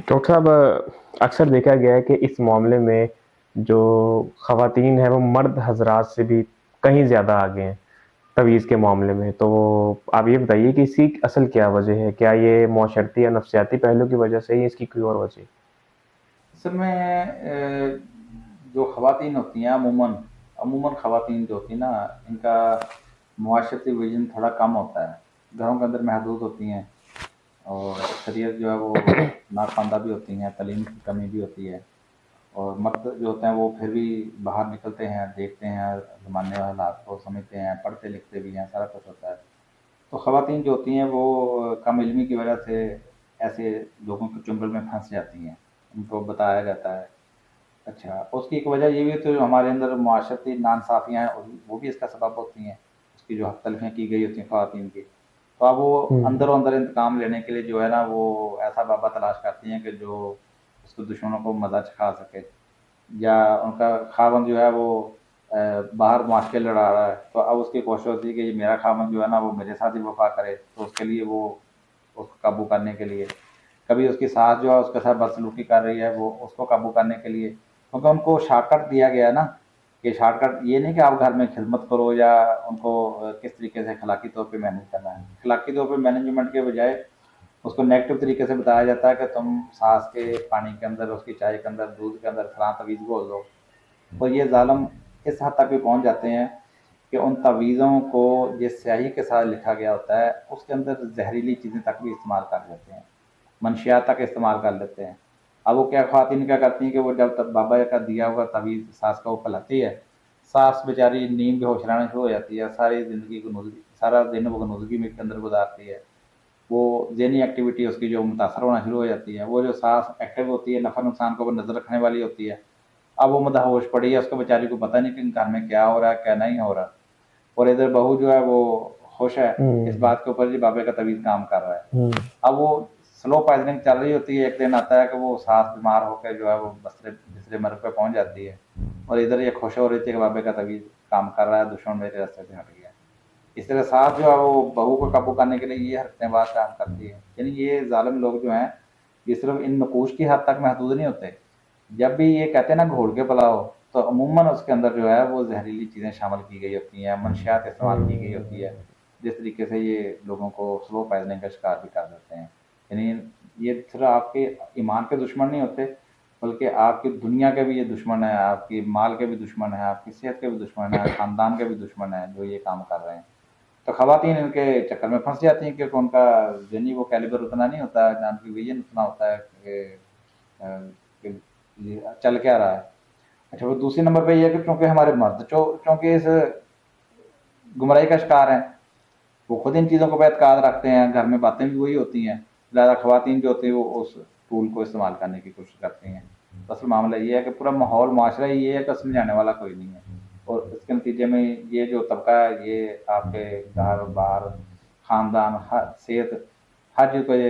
Doctor صاحب اکثر دیکھا گیا ہے کہ اس معاملے میں جو خواتین ہیں وہ مرد حضرات سے بھی کہیں زیادہ آگے ہیں تویز کے معاملے میں، تو آپ یہ بتائیے کہ اس کی اصل کیا وجہ ہے؟ کیا یہ معاشرتی یا نفسیاتی پہلو کی وجہ سے ہی اس کی کوئی اور وجہ؟ اصل میں جو خواتین ہوتی ہیں عموماً خواتین جو ہوتی ہیں نا، ان کا معاشرتی ویژن تھوڑا کم ہوتا ہے، گھروں کے اندر محدود ہوتی ہیں، اور اکثریت جو ہے وہ ناخواندہ بھی ہوتی ہیں، تعلیم کی کمی بھی ہوتی ہے، اور مرد جو ہوتے ہیں وہ پھر بھی باہر نکلتے ہیں، دیکھتے ہیں زمانے اور حالات کو، سمجھتے ہیں، پڑھتے لکھتے بھی ہیں، سارا کچھ ہوتا ہے۔ تو خواتین جو ہوتی ہیں وہ کم علمی کی وجہ سے ایسے لوگوں کے چنگل میں پھنس جاتی ہیں، ان کو بتایا جاتا ہے۔ اچھا، اس کی ایک وجہ یہ بھی تو ہمارے اندر معاشرتی ناانصافیاں ہیں، اور وہ بھی اس کا سبب ہوتی ہیں، اس کی جو حق تلفیاں کی گئی ہوتی ہیں خواتین کی۔ تو اب وہ اندر و اندر انتقام لینے کے لیے جو ہے نا وہ ایسا بابا تلاش کرتی ہیں کہ جو اس کے دشمنوں کو مزہ چکھا سکے، یا ان کا خاوند جو ہے وہ باہر معاشقے لڑا رہا ہے، تو اب اس کی کوشش ہوتی ہے کہ یہ میرا خاوند جو ہے نا وہ میرے ساتھ ہی وفا کرے، تو اس کے لیے وہ اس کو قابو کرنے کے لیے، کبھی اس کی ساس جو ہے اس کے ساتھ بدسلوکی کر رہی ہے، وہ اس کو قابو کرنے کے لیے، کیونکہ ان کو شارٹ کٹ دیا گیا ہے نا، کہ شارٹ کٹ یہ نہیں کہ آپ گھر میں خدمت کرو یا ان کو کس طریقے سے اخلاقی طور پہ مینج کرنا ہے۔ اخلاقی طور پہ مینجمنٹ کے بجائے اس کو نیگیٹو طریقے سے بتایا جاتا ہے کہ تم سانس کے پانی کے اندر، اس کی چائے کے اندر، دودھ کے اندر فلاں تویز گھول دو۔ اور یہ ظالم اس حد تک بھی پہنچ جاتے ہیں کہ ان تعویذوں کو جس سیاہی کے ساتھ لکھا گیا ہوتا ہے اس کے اندر زہریلی چیزیں تک بھی استعمال کر لیتے ہیں، منشیات تک استعمال کر لیتے ہیں۔ اب وہ کیا خواتین کیا کرتی ہیں کہ وہ جب تک بابا کا دیا ہوا تعویذ ساس کا وہ پلاتی ہے، ساس بیچاری نیند بے ہوش رہنا شروع ہو جاتی ہے، ساری زندگی کو سارا دن وہ گنودگی میں کے اندر گزارتی ہے، وہ ذہنی ایکٹیویٹی اس کی جو متاثر ہونا شروع ہو جاتی ہے، وہ جو سانس ایکٹیو ہوتی ہے، نفع نقصان کو وہ نظر رکھنے والی ہوتی ہے، اب وہ مدہوش پڑی ہے، اس کو بیچاری کو پتہ نہیں کہ گھر میں کیا ہو رہا ہے کیا نہیں ہو رہا، اور ادھر بہو جو ہے وہ خوش ہے اس بات کے اوپر جی بابے کا طویل کام کر رہا ہے۔ اب وہ سلو پائزننگ چل رہی ہوتی ہے، ایک دن آتا ہے کہ وہ سانس بیمار ہو کے جو ہے وہ بسترے مرگ پہ پہنچ جاتی ہے، اور ادھر یہ خوش ہو رہی تھی کہ بابے کا طویل کام کر رہا ہے، دشمن میرے راستے سے ہٹ گیا۔ اس طرح ساتھ جو ہے وہ بہو کو قابو کرنے کے لیے یہ حرکتیں بات کام کرتی ہے۔ یعنی یہ ظالم لوگ جو ہیں یہ صرف ان نقوش کی حد تک محدود نہیں ہوتے، جب بھی یہ کہتے ہیں نا گھوڑ کے پلاؤ، تو عموماً اس کے اندر جو ہے وہ زہریلی چیزیں شامل کی گئی ہوتی ہیں، منشیات استعمال کی گئی ہوتی ہے، جس طریقے سے یہ لوگوں کو سلو پائزننگ کا شکار بھی کر دیتے ہیں۔ یعنی یہ صرف آپ کے ایمان کے دشمن نہیں ہوتے، بلکہ آپ کی دنیا کے بھی یہ دشمن ہیں، آپ کی مال کے بھی دشمن ہیں، آپ کی صحت کے بھی دشمن ہیں، خاندان کے بھی دشمن ہیں جو یہ کام کر رہے ہیں۔ تو خواتین ان کے چکر میں پھنس جاتی ہیں کیونکہ ان کا ذہنی وہ کیلیبر اتنا نہیں ہوتا ہے، ان کی ویژن اتنا ہوتا ہے کہ یہ چل کیا رہا ہے۔ اچھا، وہ دوسری نمبر پہ یہ ہے کہ چونکہ ہمارے مرد چونکہ اس گمراہی کا شکار ہیں، وہ خود ان چیزوں کو اعتقاد رکھتے ہیں، گھر میں باتیں بھی وہی ہوتی ہیں، لہٰذا خواتین جو ہوتی ہیں وہ اس ٹول کو استعمال کرنے کی کوشش کرتی ہیں۔ اصل معاملہ یہ ہے کہ پورا ماحول معاشرہ یہ ہے کہ سمجھانے والا کوئی نہیں ہے، اور اس کے نتیجے میں یہ جو طبقہ ہے یہ آپ کے گھر بار خاندان ہر صحت ہر چیز کو یہ